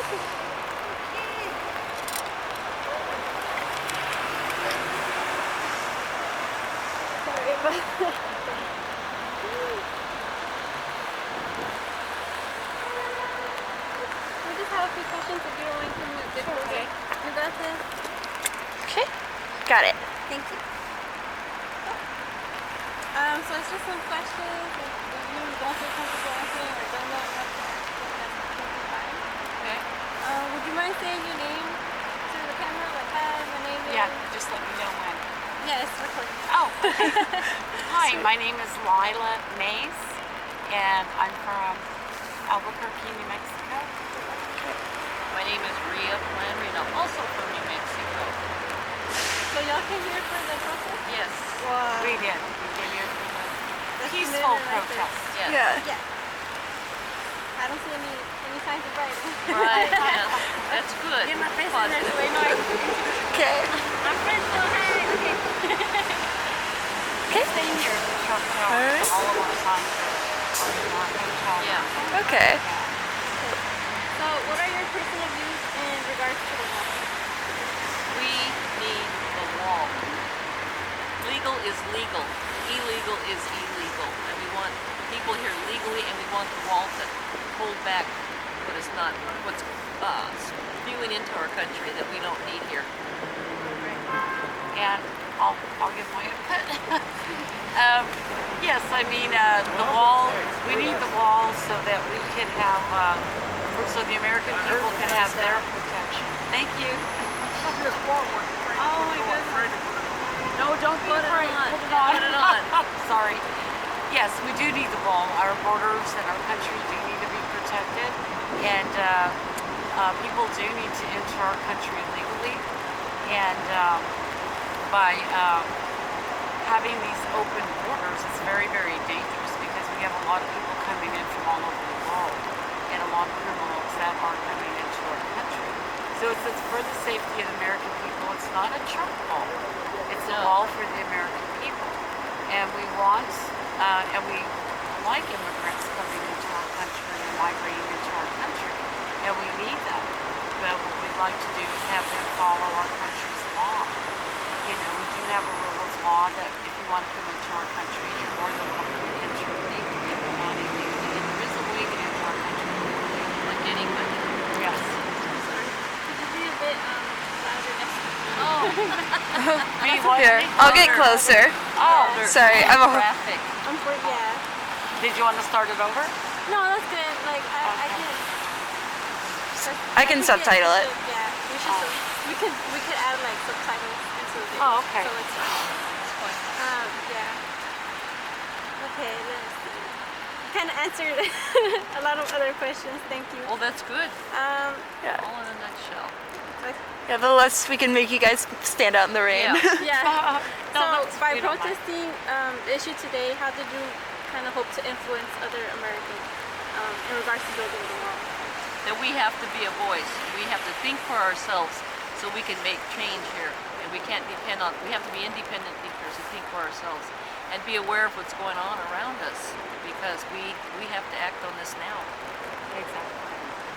Sorry about that. We just have a few questions if you don't mind coming a bit closer. You got this? Okay, got it. Thank you. So it's just some questions. If you don't feel comfortable answering or don't know what to ask, then that's completely fine. Okay. Would you mind saying your name to the camera? Like, hi, my name is... Yeah, just let me know when. Yeah, it's recording. Oh, okay. Hi, my name is Lila Mays, and I'm from Albuquerque, New Mexico. My name is Ria Planrino, also from New Mexico. So y'all came here for the protest? Yes. Wow. We did. We came here for the That's peaceful committed right there. protest. Yes. Yeah. Yeah. I don't see any signs of writing. Right, yes. That's good. Get my face in Fun. there so they know I can. Okay. My friends know, hi. Okay. Okay. Stay here. Alright. All of our signs are in our hotel. Yeah. Okay. So, what are your personal views in regards to the law? We need the wall. Legal is legal. Illegal is illegal. And we want people here legally, and we want the wall to hold back what's spewing into our country that we don't need here. And I'll give my input. Yes, I mean the wall. We need the wall so that we can have, so the American people can have their protection. Thank you. Oh my goodness. No, don't put it on. Put it on. Sorry. Yes, we do need the wall. Our borders and our country do need to be protected, and people do need to enter our country legally. And by having these open borders, it's very, very dangerous because we have a lot of people coming in from all over the world, and a lot of criminals that are coming into our country. So it's for the safety of the American people. It's not a Trump wall. It's a wall for the American people. And we want, and we like immigrants coming into our country and migrating into our country. And we need them. But what we'd like to do is have them follow our country's law. You know, we do have a rule of law that if you want to come into our country, you're more than welcome to enter legally if you want illegally. And there is a way to enter our country like anybody. Yes. Could you be a bit louder next to me? Oh. Here, I'll get closer. Oh, Sorry, I'm a... traffic. Yeah. Did you want to start it over? No, that's good. Like, I can... I can subtitle it. Yeah, we could add like subtitles into the video. Oh, okay. So it's yeah. Okay, let's see. Kind of answered a lot of other questions. Thank you. Well, that's good. Yeah. All in a nutshell. Yeah, the less we can make you guys stand out in the rain. Yeah. No, So by we don't mind. protesting the issue today, how did you kind of hope to influence other Americans in regards to building the wall? That we have to be a voice. We have to think for ourselves so we can make change here. And we can't depend on, we have to be independent thinkers and think for ourselves and be aware of what's going on around us because we have to act on this now. Exactly.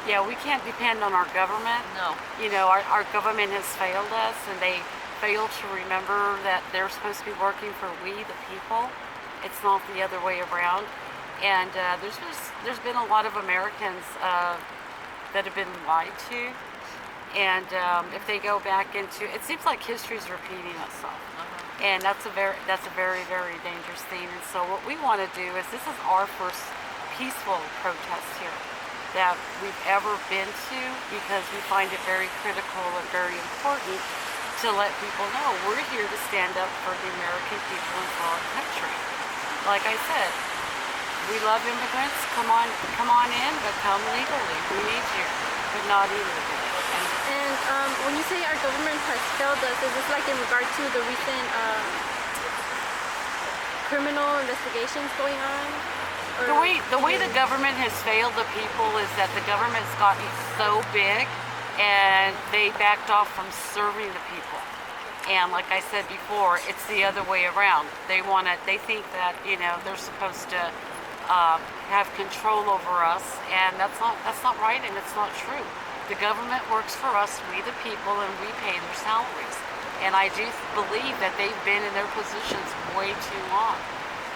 Yeah, we can't depend on our government. No. You know, our government has failed us, and they fail to remember that they're supposed to be working for we, the people. It's not the other way around. And there's been a lot of Americans that have been lied to, and if they go back into, it seems like history's repeating itself, and that's a very, very dangerous thing. And so what we want to do is, this is our first peaceful protest here that we've ever been to, because we find it very critical and very important to let people know we're here to stand up for the American people and for our country. Like I said, we love immigrants. Come on in, but come legally. We need you, but not illegally. And when you say our government has failed us, is this like in regard to the recent criminal investigations going on? The way the government has failed the people is that the government's gotten so big, and they backed off from serving the people. And like I said before, it's the other way around. They think that, you know, they're supposed to have control over us, and that's not right, and it's not true. the government works for us, we the people, and we pay their salaries. And I do believe that they've been in their positions way too long.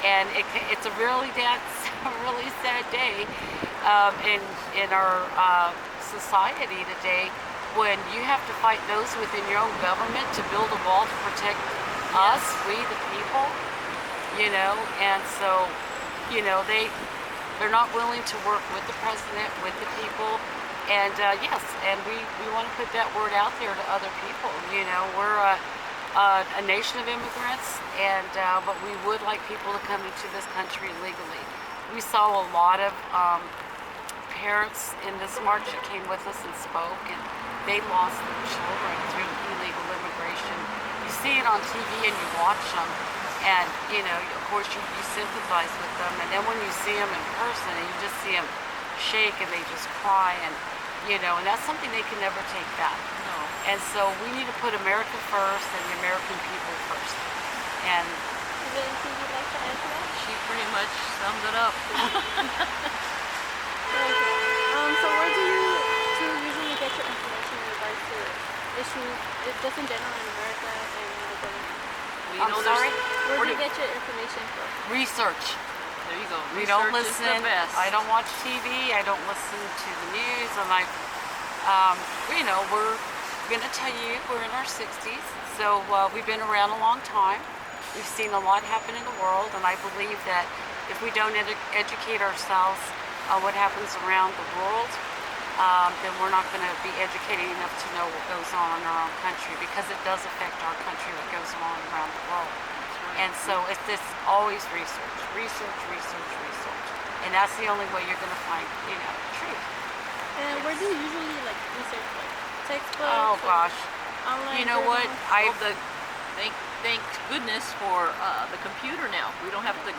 And it's a really really sad day in our society today when you have to fight those within your own government to build a wall to protect us, we the people, you know. And so, you know, they're not willing to work with the president, with the people. And yes, and we want to put that word out there to other people. You know, we're a nation of immigrants, and but we would like people to come into this country legally. We saw a lot of parents in this march that came with us and spoke, and they lost their children through illegal immigration. You see it on TV and you watch them, and you know, of course, you sympathize with them. And then when you see them in person, and you just see them shake and they just cry, and you know, and that's something they can never take back. No. And so we need to put America first and the American people first. And Is there anything you'd like to add to that? She pretty much summed it up. So where do you usually get your information in regards to issues, just in general in America and in the government? Well, I'm sorry? Where do you get your information from? research. There you go. We don't Research listen. is the best. I don't watch TV. I don't listen to the news. And you know, we're gonna tell you we're in our 60s, so we've been around a long time. We've seen a lot happen in the world, and I believe that if we don't educate ourselves on what happens around the world, then we're not going to be educated enough to know what goes on in our own country, because it does affect our country what goes on around the world. And so it's this always research, and that's the only way you're going to find, you know, truth. And where do you usually like research, like textbooks? Oh gosh, Online. you know what? Thank goodness for the computer now. We don't have to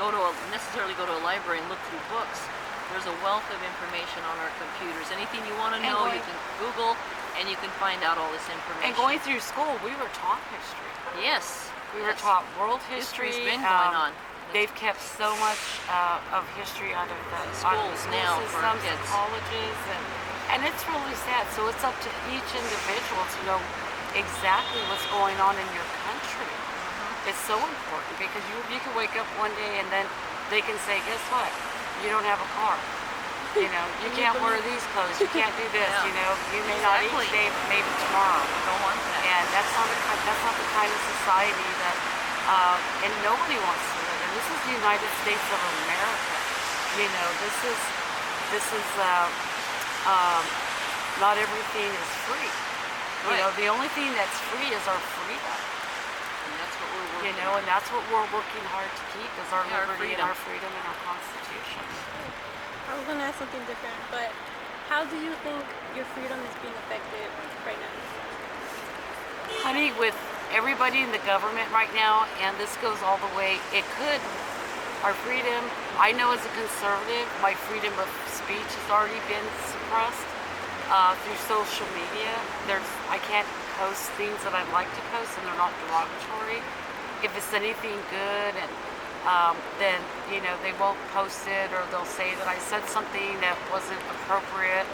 necessarily go to a library and look through books. There's a wealth of information on our computers. Anything you want to know, you can Google, and you can find out all this information. And going through school, we were taught history. Yes. We were taught world history. History's been going on. They've kept so much of history out of the Schools now for systems, kids. colleges, and it's really sad. So it's up to each individual to know exactly what's going on in your country. It's so important, because you can wake up one day and then they can say, guess what? You don't have a car. You know, you can't wear these clothes. You can't do this. Yeah. You know, you may not eat Exactly. today, but maybe tomorrow. Don't want that. And that's not the kind of society that and nobody wants to live in. This is the United States of America. You know, this is not everything is free. You Right. know, the only thing that's free is our freedom. And that's what we're working You know, on. and that's what we're working hard to keep, is our Yeah, our liberty and freedom. our freedom and our Constitution. I was gonna ask something different, but how do you think your freedom is being affected right now? Honey, with everybody in the government right now, and this goes all the way, it could, our freedom, I know as a conservative, my freedom of speech has already been suppressed through social media. I can't post things that I'd like to post, and they're not derogatory. If it's anything good, and then, you know, they won't post it, or they'll say that I said something that wasn't appropriate.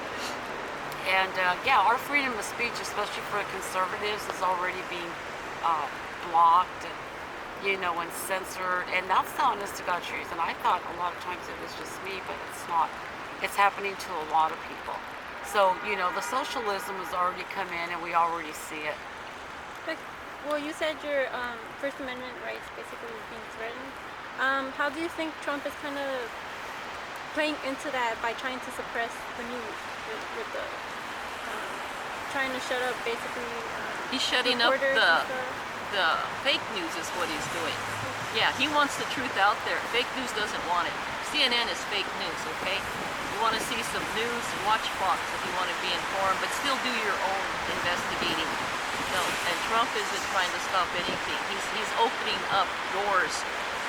And yeah, our freedom of speech, especially for conservatives, is already being blocked and, you know, and censored. And that's the honest to God truth. And I thought a lot of times it was just me, but it's not. It's happening to a lot of people. So, you know, the socialism has already come in, and we already see it. Well, you said your First Amendment rights basically is being threatened. How do you think Trump is kind of playing into that by trying to suppress the news with the trying to shut up basically? He's shutting up reporters and stuff? the fake news is what he's doing. Yeah, he wants the truth out there. Fake news doesn't want it. CNN is fake news, okay? You want to see some news, watch Fox if you want to be informed, but still do your own investigating. No, and Trump isn't trying to stop anything. He's opening up doors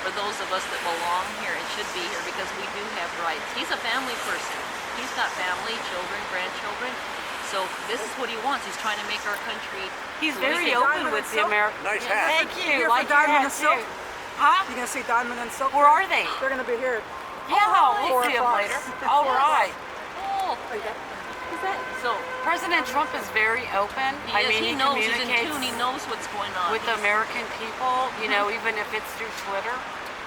for those of us that belong here and should be here, because we do have rights. He's a family person. He's got family, children, grandchildren. So this is what he wants. He's trying to make our country. He's so we very can- open with the American. Nice hat. Thank you. Here Like for your Diamond hat and Silk? too. Huh? You gonna see Diamond and Silk? Where are they? They're gonna be here. Yeah, we'll 4 see them o'clock. later. All right. Oh, Oh, yeah. Is that so President Trump is very open. He knows, he's in communicates tune, he knows what's going on. with the American people, even if it's through Twitter.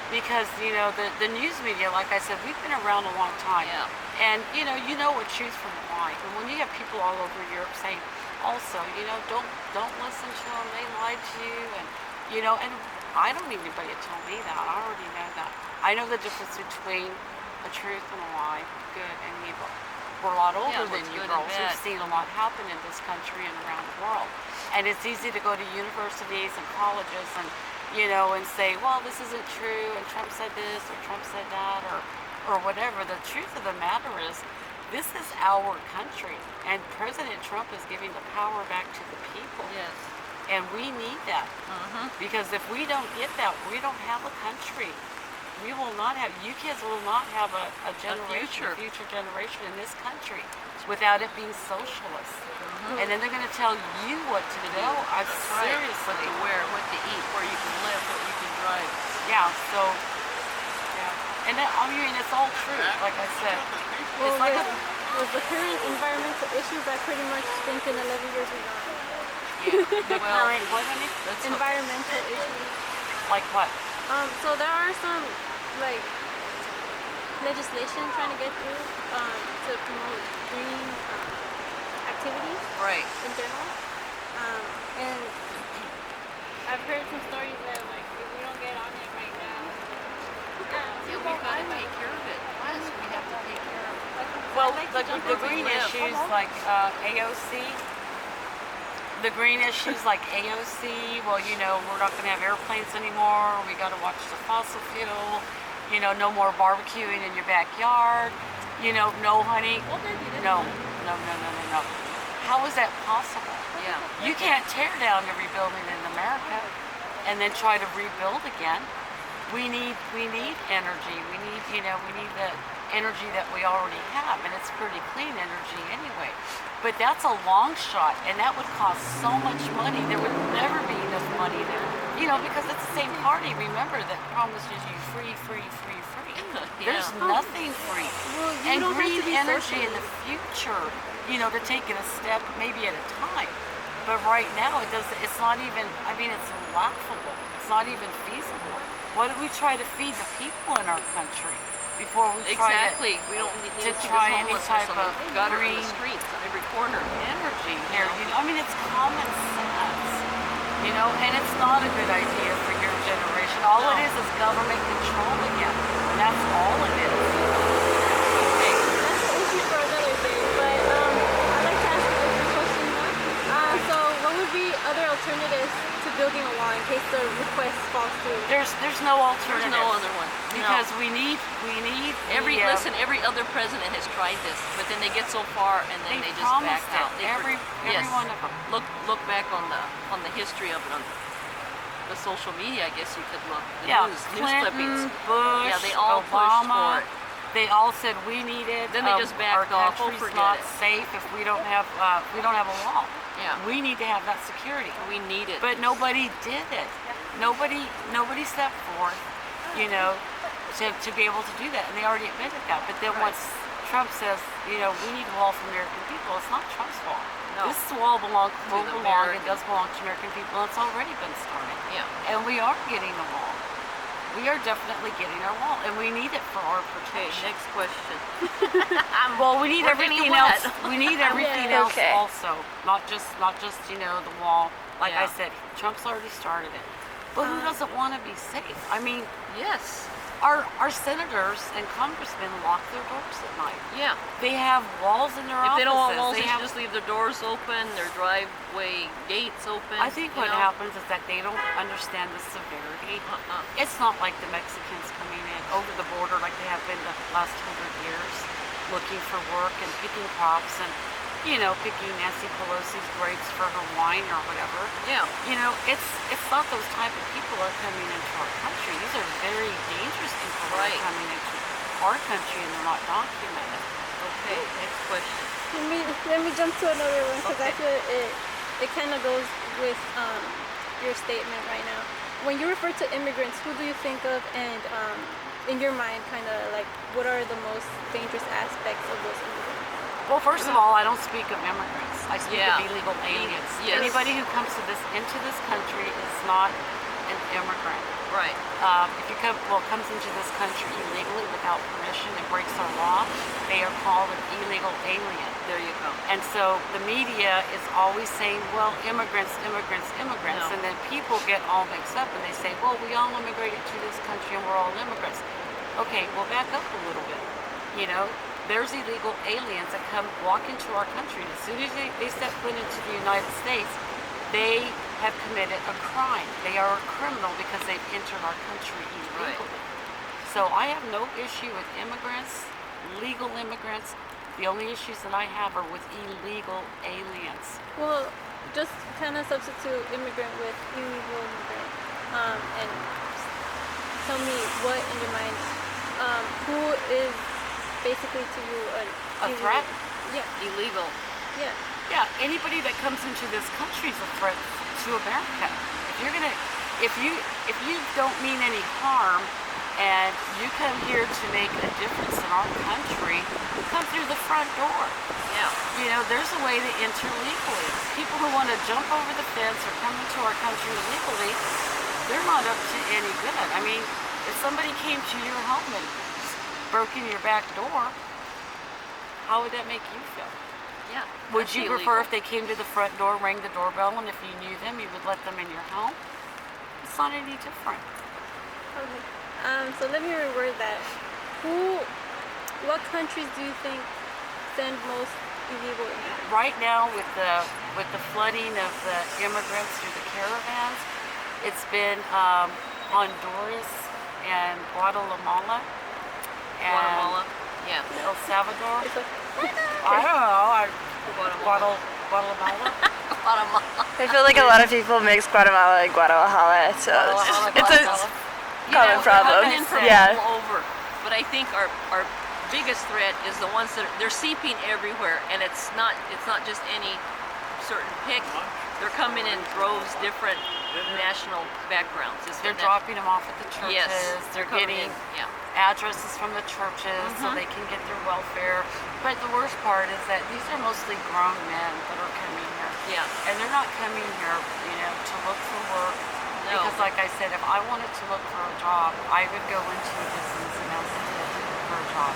Because, the news media, like I said, we've been around a long time. Yeah. And, you know what truth from a lie. And when you have people all over Europe saying, also, don't listen to them, they lied to you. And I don't need anybody to tell me that. I already know that. I know the difference between a truth and a lie, good and evil. We're a lot older than what's you good and girls. bad. We've seen a lot happen in this country and around the world. And it's easy to go to universities and colleges and say, well, this isn't true, and Trump said this, or Trump said that, or whatever. The truth of the matter is, this is our country, and President Trump is giving the power back to the people. Yes. And we need that. Because if we don't get that, we don't have a country. We will not have, you kids will not have a generation, a future generation in this country without it being socialist. And then they're going to tell you what to do. Seriously. What to wear, what to eat, where you can live, what you can drive. Yeah, so, yeah. And then, it's all true, like I said. Well, It's like with the current environmental issues, I pretty much think in 11 years we're gone. the current, what, honey? Environmental issues. Like what? So there are some, like, legislation trying to get through to promote green activities Right. in general. And I've heard some stories that, like, if we don't get on it right now, Yeah, we've got to take care of it. Yes, we have to take care of it. Well, the green issues like AOC, well, we're not going to have airplanes anymore. We got to watch the fossil fuel. No more barbecuing in your backyard. No honey. No. How is that possible? Yeah. You can't tear down every building in America and then try to rebuild again. We need energy. We need the energy that we already have, and it's pretty clean energy anyway. But that's a long shot, and that would cost so much money. There would never be enough money there. Because it's the same party, remember, that promises you free. There's nothing free. well, you And don't have green to be energy in socialist. the future, to take it a step, maybe at a time. But right now, it's not even, it's laughable. It's not even feasible. Why don't we try to feed the people in our country before we try Exactly. We don't need to to try any homelessness type on of the gutter in green the streets on every corner. energy here? It's common sense, and it's not a good idea for your generation. All it is government control again. And that's all it is. That's an issue for another day, but I'd like to ask you a question now. So what would be other alternatives to building a wall in case the request falls through? There's no alternative. There's no other one. Because we need Every other president has tried this, but then they get so far and then they just back promised it. out. Every one of them. Look back on the history of it on the social media. I guess you could look the news Clinton, clippings. Bush, Yeah, they all Obama, pushed for it. They all said we need it. Then they just backed our off. Oh, country's forget not it. safe if we don't have a wall. Yeah. We need to have that security. We need it. But nobody did it. Nobody stepped forth, to be able to do that. And they already admitted that. But then once Trump says, we need a wall for American people, it's not Trump's wall. No. This wall will the belong and does belong to American people. It's already been started. Yeah. And we are getting a wall. We are definitely getting our wall, and we need it for our Okay, protection. next question. Well, we need We're getting everything else. wet. We need everything Yeah. else Okay. also, not just the wall. Like I Yeah. said, Trump's already started it. But who doesn't want to be safe? Yes. Our senators and congressmen lock their doors at night. Yeah. They have walls in their If offices. they don't want walls, They they have should just leave their doors open, their driveway gates open. I think you what know? happens is that they don't understand the severity. It's not like the Mexicans coming in over the border like they have been the last 100 years, looking for work and picking crops and, picking Nancy Pelosi's grapes for her wine or whatever. Yeah. It's not those type of people are coming into our country. These are very dangerous people that Right. are coming into our country and they're not documented. Okay, next question. Let me jump to another one because I Okay. feel it kind of goes with your statement right now. When you refer to immigrants, who do you think of, and in your mind, kind of like what are the most dangerous aspects of those immigrants? Well, first of all, I don't speak of immigrants. I speak Yeah. of illegal aliens. Yes. Anybody who comes into this country is not an immigrant. Right. If you comes into this country illegally without permission and breaks our law, they are called an illegal alien. There you go. And so the media is always saying, well, immigrants, immigrants, immigrants. No. And then people get all mixed up and they say, well, we all immigrated to this country and we're all immigrants. Okay, well, back up a little bit. You know, there's illegal aliens that walk into our country. As soon as they step foot into the United States, they have committed a crime. They are a criminal because they've entered our country illegally. Right. So I have no issue with immigrants, legal immigrants. The only issues that I have are with illegal aliens. Well, just kind of substitute immigrant with illegal immigrant, and tell me what in your mind, who is basically to you A threat? Yeah, Illegal. yeah. Yeah, anybody that comes into this country is a threat to America. If you don't mean any harm and you come here to make a difference in our country, come through the front door. Yeah. You know, there's a way to enter legally. People who want to jump over the fence or come into our country illegally, they're not up to any good. I mean, if somebody came to your home and broke in your back door, how would that make you feel? Yeah. Would That's you illegal. prefer if they came to the front door, rang the doorbell, and if you knew them, you would let them in your home? It's not any different. Okay. So let me reword that. What countries do you think send most illegal immigrants? Right now, with the flooding of the immigrants through the caravans, it's been Honduras and Guatemala and Guatemala. Yeah. El Salvador. It's a, I don't know. Guatemala. Guatemala. Guatemala. I feel like a lot of people mix Guatemala and Guadalajara, so it's a common problem. Coming in from Yeah. all over. But I think our biggest threat is the ones that they're seeping everywhere, and it's not just any certain pick. They're coming in droves, different national backgrounds. They're dropping them off at the churches. Yes, They're coming getting in. Yeah. addresses from the churches so they can get their welfare. But the worst part is that these are mostly grown men that are coming here. Yeah. And they're not coming here, you know, to look for work. No. Because like I said, if I wanted to look for a job, I would go into a business and ask for a job.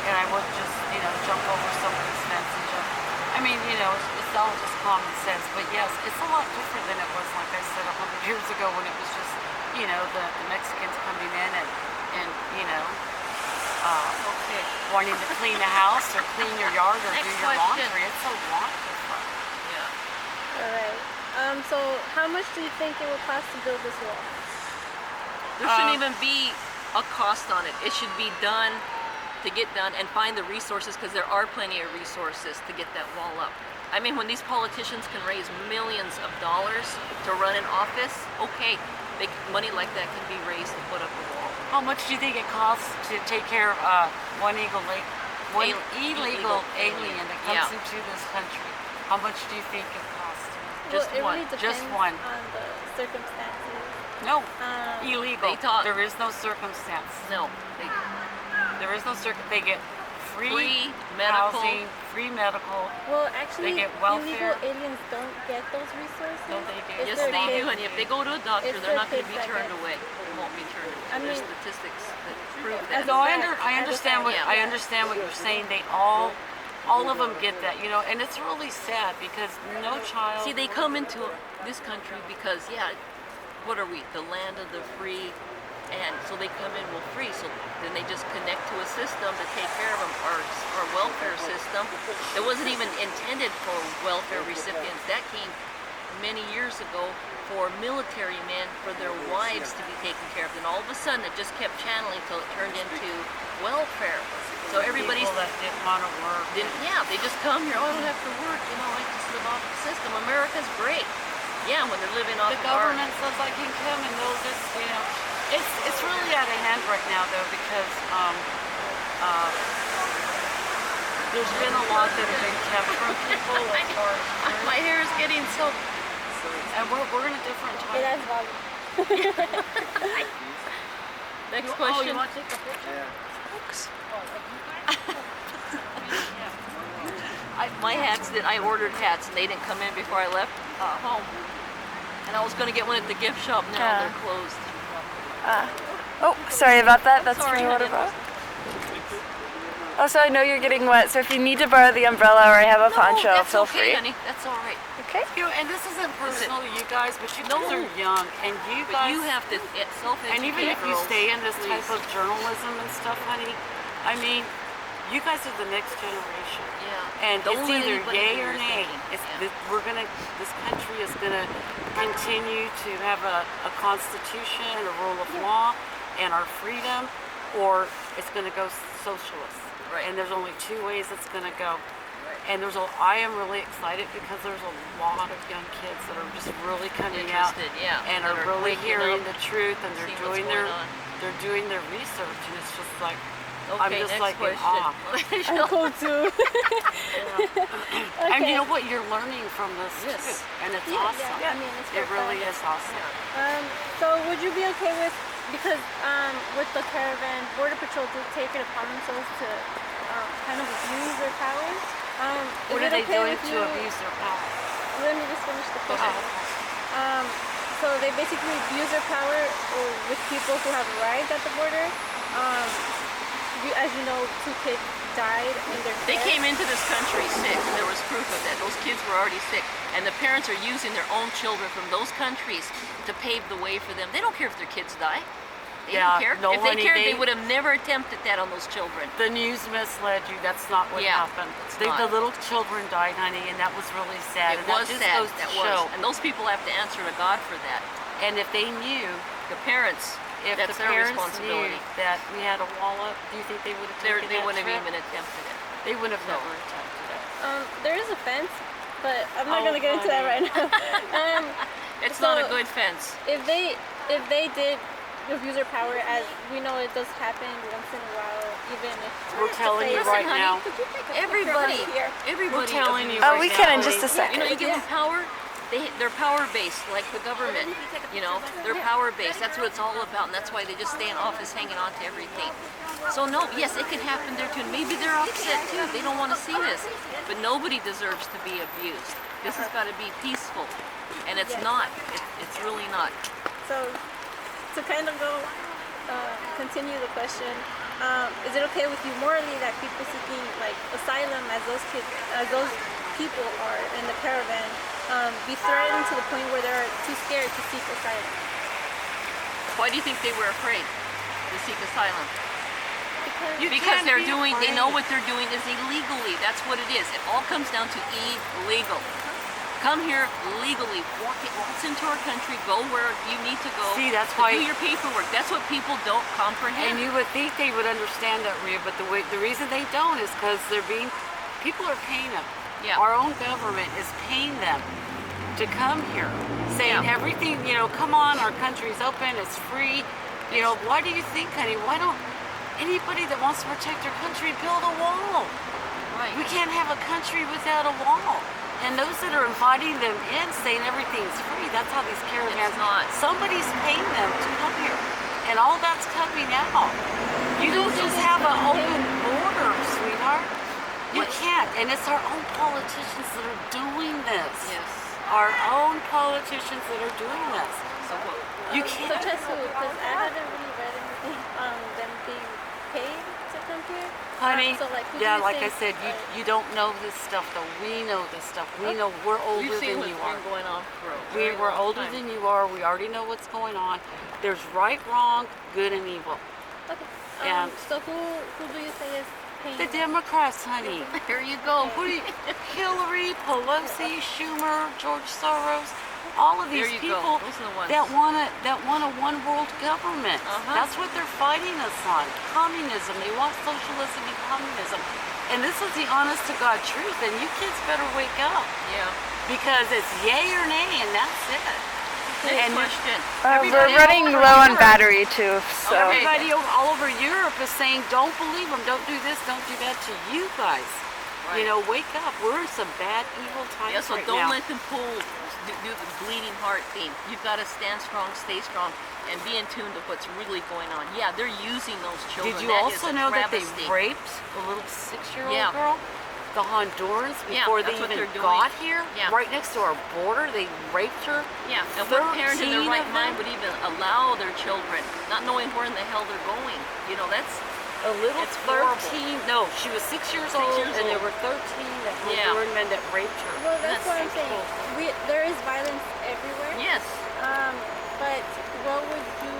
And I wouldn't just, you know, jump over somebody's fence and jump. I mean, you know, it's all just common sense. But yes, it's a lot different than it was, like I said, 100 years ago when it was just, you know, the Mexicans coming in and you know, Okay. wanting to clean the house or clean your yard or Next do your question. laundry. It's a lot different. Yeah. all right. So how much do you think it will cost to build this wall? There shouldn't even be a cost on it. It should be done to get done and find the resources, because there are plenty of resources to get that wall up. I mean, when these politicians can raise millions of dollars to run an office, okay, money like that can be raised to put up a wall. How much do you think it costs to take care of one illegal alien that comes Yeah. into this country? How much do you think it costs? Just well, it one. really depends Just one. on the circumstances. No, Um, illegal. they talk- There is no circumstance. No, There is no They get free medical. housing, free medical. Well, actually, get illegal welfare. aliens don't get those resources. No, they do. It's yes, their they kids. do. And if they go to a doctor, It's they're their not going to kids be that turned get- away. They won't be turned away. I There's mean- statistics that prove As that. a No, fact, I understand what yeah. I understand what you're saying. They all of them get that, you know, and it's really sad because no child. See, they come into this country because, yeah, what are we? The land of the free, and so they come in well free. So then they just connect to a system to take care of them, our welfare system. That wasn't even intended for welfare recipients. That came many years ago for military men, for their wives to be taken care of. And all of a sudden, it just kept channeling till it turned into welfare. So everybody's people that didn't want to work. yeah, they just come here. Oh, I don't have to work. You know, I just live off the system. America's great. Yeah, when they're living off The of our government says I can come and they'll just, you know, it's really out of hand right now though because there's been a lot that have been kept from people as far as My hair is getting so. and we're in a different It time. has volume. Next Oh, question. you want to take a picture? my hats that I ordered hats and they didn't come in before I left home. And I was going to get one at the gift shop. Now Yeah. they're closed. Oh, sorry about that. That's Sorry, my water honey. bottle. Also, I know you're getting wet, so if you need to borrow the umbrella or I have a poncho, No, that's feel okay, free. honey. That's all right. Okay. You know, and this isn't personal to you guys, but you No. guys are young, and you But guys, you have to self-educate, and even if you girls, stay in this please. type of journalism and stuff, honey, I mean, you guys are the next generation. Yeah. And Don't it's let either anybody yay do or your nay. thinking. It's, Yeah. this country is gonna continue to have a constitution, a rule of law, and our freedom, or it's gonna go socialist. Right. And there's only two ways it's gonna go. And I am really excited because there's a lot of young kids that are just really coming out Interested, yeah, and that are are really waking hearing up, the truth, and seeing what's they're going on. doing their research, and it's just like I'm Okay, just next like in question. awe. I'm cool too. And you know what? You're learning from this Yes. too, and it's Yeah, awesome. yeah, I mean, it's It for really fun. is awesome. So would you be okay with, because with the caravan, Border Patrol did take it upon themselves to kind of abuse their powers. What is are it they okay doing with to you? abuse their power? Let me just finish the Go question. ahead. So they basically abuse their power with people who have arrived at the border. As you know, 2 kids died in their They care. came into this country sick. There was proof of that. Those kids were already sick. And the parents are using their own children from those countries to pave the way for them. They don't care if their kids die. They Yeah, don't care. no, if they honey, cared, they they- would have never attempted that on those children. The news misled you. That's not what Yeah, happened. it's The not. little children died, honey, and that was really sad. It and was that just sad. goes That to was. show. And those people have to answer to God for that. And if they knew, The parents, if that's the their parents knew responsibility. that we had a wall up, do you think they would have taken They that wouldn't have trip? even attempted it. They would have No. never attempted it. There is a fence, but I'm not Oh, gonna get into that right honey. now. It's So- not a good fence. If they did abuse their power, as we know it does happen once in a while, even if We're telling you Listen, right honey, now. Everybody, here? everybody. We're telling you abuses. Oh, right we now, can in just honey. a second. You know, you give them power, they're power based, like the government. You know, they're power based. That's what it's all about, and that's why they just stay in office hanging on to everything. So no, yes, it can happen there too. And maybe they're upset too. They don't want to see this, but nobody deserves to be abused. This has got to be peaceful, and it's not. It's really not. So, to kind of go, continue the question, is it okay with you morally that people seeking like asylum, as those people are in the caravan, be threatened to the point where they're too scared to seek asylum? Why do you think they were afraid to seek asylum? You Because can't they're be doing, they afraid. know what they're doing is illegally. That's what it is. It all comes down to illegal. Come here legally. Waltz into our country. Go where you need to go. See, that's to why- do your paperwork. That's what people don't comprehend. And you would think they would understand that, Rhea, but the reason they don't is because people are paying them. Yeah. Our own government is paying them to come here, saying Yeah. everything, come on, our country's open, it's free. Why do you think, honey, why don't anybody that wants to protect their country build a wall? Right. We can't have a country without a wall. And those that are inviting them in, saying everything's free, that's how these caravans, It's not. somebody's paying them to come here. And all that's coming out. You don't just have an open border, sweetheart. You can't. And it's our own politicians that are doing this. Yes. Our own politicians that are doing this. So what? You can't. Such as who? Because I haven't really read anything on them being paid to come here. Honey, So, like, who do yeah, you like I think, said, you don't know this stuff though. We know this stuff. We know we're older You've seen than what's you are. been going on for a We very were long older time. than you are. We already know what's going on. There's right, wrong, good, and evil. Okay. And- So who do you say is paying? The Democrats, honey. Here you go. What are you, Hillary, Pelosi, Schumer, George Soros, all of these There you go. people Those are the ones. that want a one world government. Uh-huh. That's what they're fighting us on. Communism. They want socialism and communism. And this is the honest to God truth. And you kids better wake up Yeah. because it's yay or nay, and that's it. Next And question. We're Everybody running over low on here. battery too, so. Okay. Everybody all over Europe is saying, don't believe them, don't do this, don't do that to you guys. Right. Wake up. We're in some bad, evil times Yeah, so right don't now. let them do the bleeding heart thing. You've got to stand strong, stay strong, and be in tune to what's really going on. Yeah, they're using those children. Did you That is also a know that they travesty. raped a little 6-year-old Yeah. girl? the Hondurans Yeah, before they that's what even they're doing. got here, Yeah. right next to our border. They raped her. Yeah, and what parent in their 13 right of mind them? would even allow their children, not knowing where in the hell they're going? You know, that's A little It's 13. No, she was 6 years old, years and there old. were 13 that Yeah. Honduran men that raped her. Well, that's That's what I'm so saying. cool. There is violence everywhere. yes. But what would you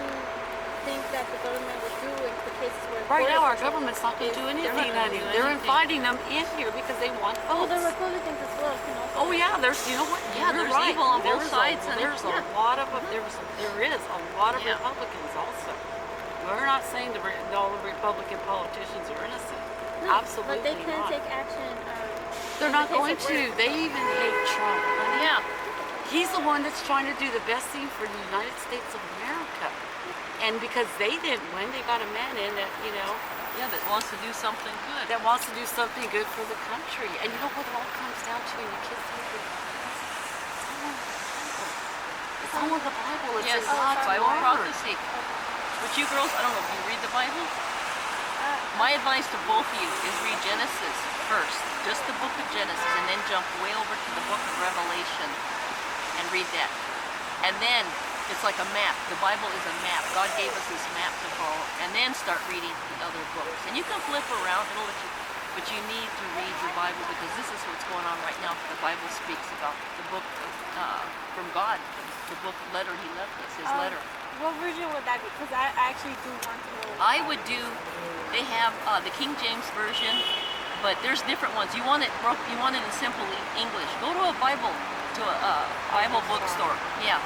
think that the government would do in the cases where Right border now, our patrol government's not going to do is- anything, gonna honey. do They're anything. inviting them in here because they want Oh, the votes. Republicans as well can also. Oh yeah, there's, you know what? Yeah, You're there's right. evil on both There's sides, A, and there's yeah. a lot of there is a lot of Yeah. Republicans also. We're not saying all the Republican politicians are innocent. No, Absolutely but they can not. take action. They're in not the case going of to. where- They even hate Trump. Honey. Yeah. He's the one that's trying to do the best thing for the United States of America. And because they didn't win, they got a man in that, you know, Yeah, that wants to do something good. that wants to do something good for the country. And you know what it all comes down to when you kiss people? It's all in the Bible. It's Yes, in God's Bible word. prophecy. But you girls, I don't know, do you read the Bible? My advice to both of you is read Genesis first, just the book of Genesis, and then jump way over to the book of Revelation and read that. And then it's like a map. The Bible is a map. God gave us this map to follow, and then start reading the other books. And you can flip around, it'll let you, but you need to read your Bible because this is what's going on right now. The Bible speaks about the book from God, the book letter He left us, His letter. What version would that be? Because I actually do want to know. I would do. They have the King James version, but there's different ones. You want it in simple English. Go to a Bible Bible bookstore. Yeah.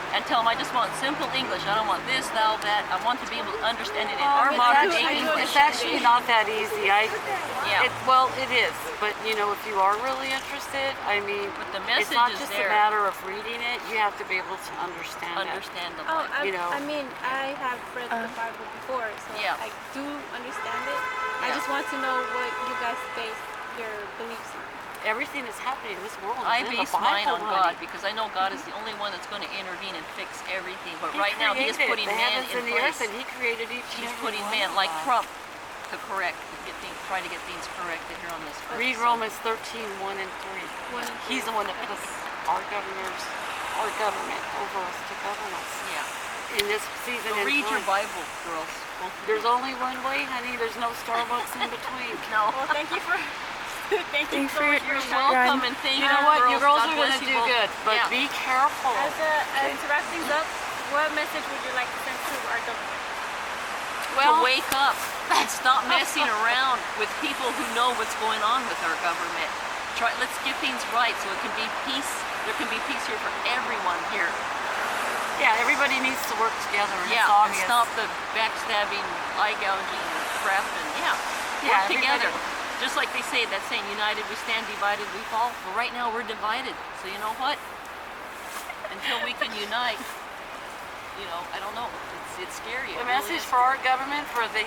And tell them I just want simple English. I don't want this, thou, that. I want to be able to understand it in our it's modern actually- day English. It's actually not that easy. Yeah. Well, it is. But you know, if you are really interested, I mean, But the it's message not is just there. a matter of reading it. You have to be able to understand it. Understand the Oh, Bible. you know. I mean, I have read the Bible before, so Yeah. I do understand it. I Yeah. just want to know what you guys base your beliefs on. Everything that's happening in this world I is in base the Bible, mine on honey. God because I know God is the only one that's going to intervene and fix everything. But He right now He is created putting the man heavens in and the place. earth, and He created each and He's every putting one man of like us. Trump to correct, try to get things corrected here on this earth. Read So, Romans 13, 1 and 3. He's the one that puts our government over us to govern us. Yeah. In this season So and read your time. Bible, girls. Both of There's you. only one way, honey. There's no Starbucks in between. No. Well, thank you for thank you Thanks so for much your for You're welcome and thank You know what? You girls God are going bless to you do both. good, but Yeah. be careful. to wrap things up, what message would you like to send to our government? To wake up and stop messing around with people who know what's going on with our government. Let's get things right so it can be peace. There can be peace here for everyone here. Yeah, everybody needs to work together. And Yeah, it's and obvious. stop the backstabbing, eye gouging, crap, and Yeah, work everybody- together. Just like they say, that saying, united we stand, divided we fall. Well, right now we're divided. So you know what? Until we can unite, you know, I don't know. It's scary. The It really message is for our government, for the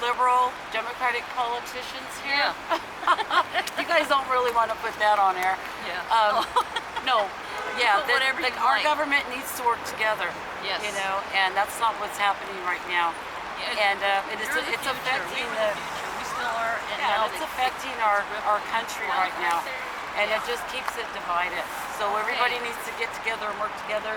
liberal Democratic politicians here. Yeah. You guys don't really want to put that on air. Yeah. No. Yeah, Put whatever you our like. government needs to work together. Yes. You know, and that's not what's happening right now. Yeah, And it's you're the future. affecting We the. were the future. We still are. And Yeah, now it's they- affecting our country right now. And Yeah. it just keeps it divided. So everybody needs to get together and work together.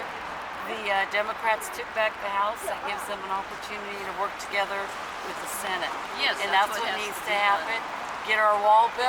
The Democrats took back the House. That gives them an opportunity to work together with the Senate. Yes, And that's that's what what has needs to to be done. happen. Get our wall built.